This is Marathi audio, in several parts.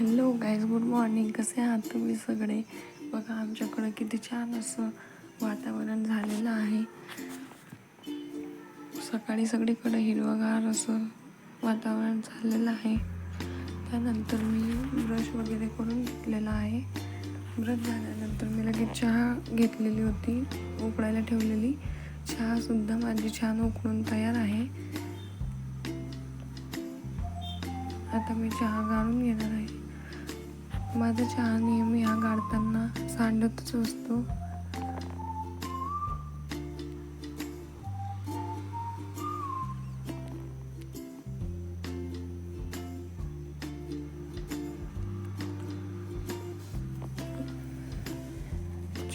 Hello guys, good morning. कसे आहात तुम्ही सगळे? बघा, आमच्याकडं किती छान असं वातावरण झालेलं आहे. सकाळी सगळीकडे हिरवंगार असं वातावरण झालेलं आहे. त्यानंतर मी ब्रश वगैरे करून घेतलेला आहे. ब्रश झाल्यानंतर मी लगेच चहा घेतलेली होती, उकळायला ठेवलेली. चहासुद्धा माझी छान उकळून तयार आहे. आता मी चहा गाळून घेणार आहे. माझा चहा नेहमी हा गाळताना सांडतच असतो.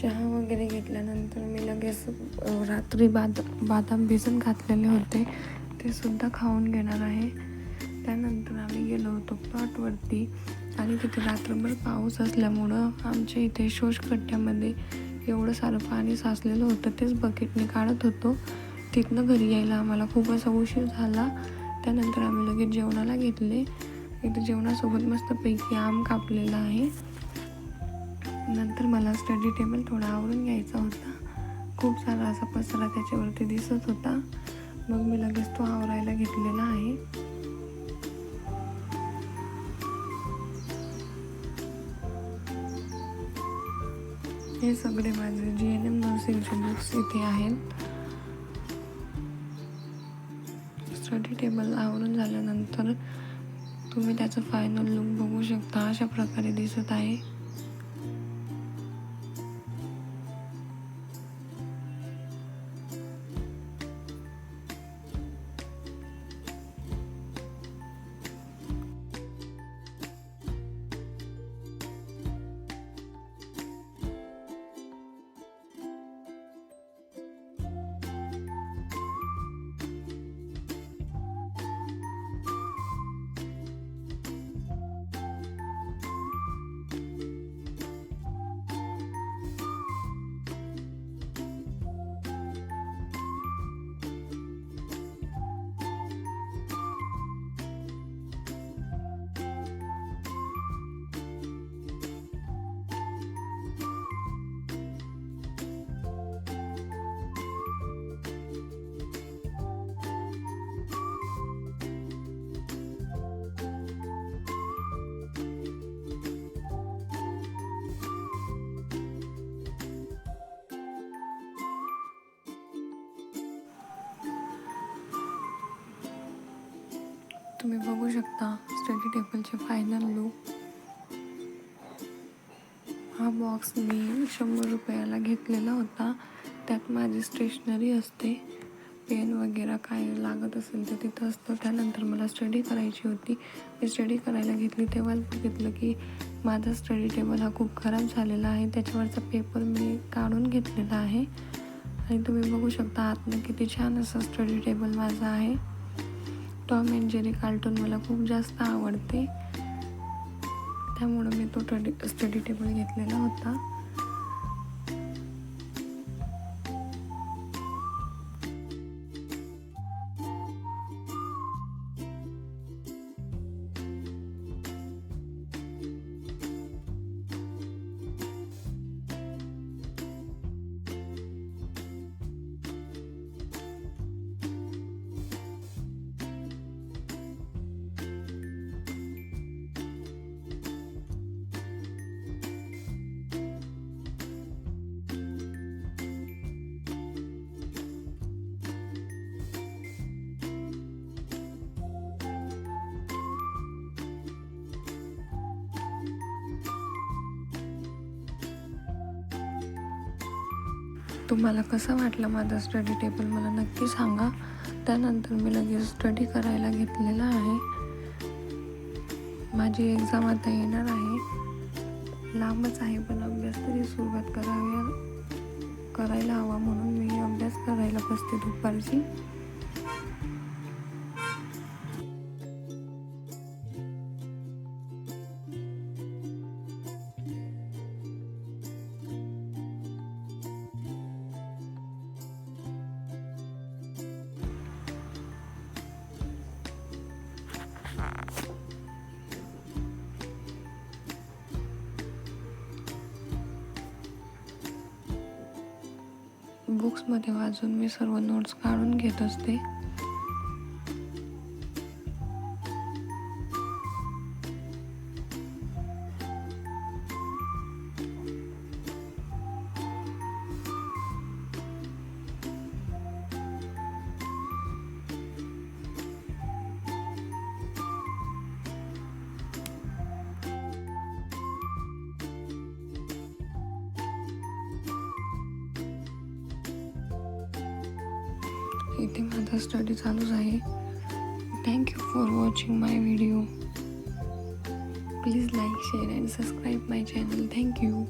चहा वगैरे घेतल्यानंतर मी लगेच रात्री बदाम भिजून घातलेले होते, ते सुद्धा खाऊन घेणार आहे. त्यानंतर आम्ही गेलो होतो प्लॉटवरती आणि तिथे रात्रभर पाऊस असल्यामुळं आमच्या इथे शोषखड्ड्यामध्ये एवढं सारं पाणी साचलेलं होतं. तेच बकेटने काढत होतो. तिथनं घरी यायला आम्हाला खूप असा उशीर झाला. त्यानंतर आम्ही लगेच जेवणाला घेतले. इथे जेवणासोबत मस्तपैकी आम कापलेला आहे. नंतर मला स्टडी टेबल थोडा आवरून घ्यायचा होता. खूप सारा असा पसारा त्याच्यावरती दिसत होता. मग मी लगेच तो आवरायला घेतलेला आहे. हे सगळे माझे GNM नर्सिंगचे बुक्स इथे आहेत. स्टडी टेबल आवरून झाल्यानंतर तुम्ही त्याचं फायनल लुक बघू शकता. अशा प्रकारे दिसत आहे. तुम्ही बघू शकता स्टडी टेबलचे फायनल लुक. हा बॉक्स मी 100 रुपयाला घेतलेला होता. त्यात माझी स्टेशनरी असते. पेन वगैरे काय लागत असेल तर तिथं असतं. त्यानंतर मला स्टडी करायची होती. मी स्टडी करायला घेतली तेव्हा बघितलं की माझा स्टडी टेबल हा खूप खराब झालेला आहे. त्याच्यावरचा पेपर मी काढून घेतलेला आहे आणि तुम्ही बघू शकता आतनं किती छान असं स्टडी टेबल माझं आहे. टॉम अँड जेरी कार्टून मला खूप जास्त आवडते, त्यामुळं मी तो स्टडी टेबल घेतलेला होता. तुम्हाला कसा वाटला माझा स्टडी टेबल मला नक्की सांगा. त्यानंतर मी लगेच स्टडी करायला घेतलेला आहे. माझी एक्झाम आता येणार आहे. लांबच आहे पण अभ्यास तरी सुरुवात करायला हवा म्हणून मी अभ्यास करायला बसते दुपारची. बुक्समध्ये वाचून मी सर्व नोट्स काढून घेत असते. इथे माझा स्टडी चालूच आहे. Thank you for watching my video. Please like, share and subscribe my channel. Thank you.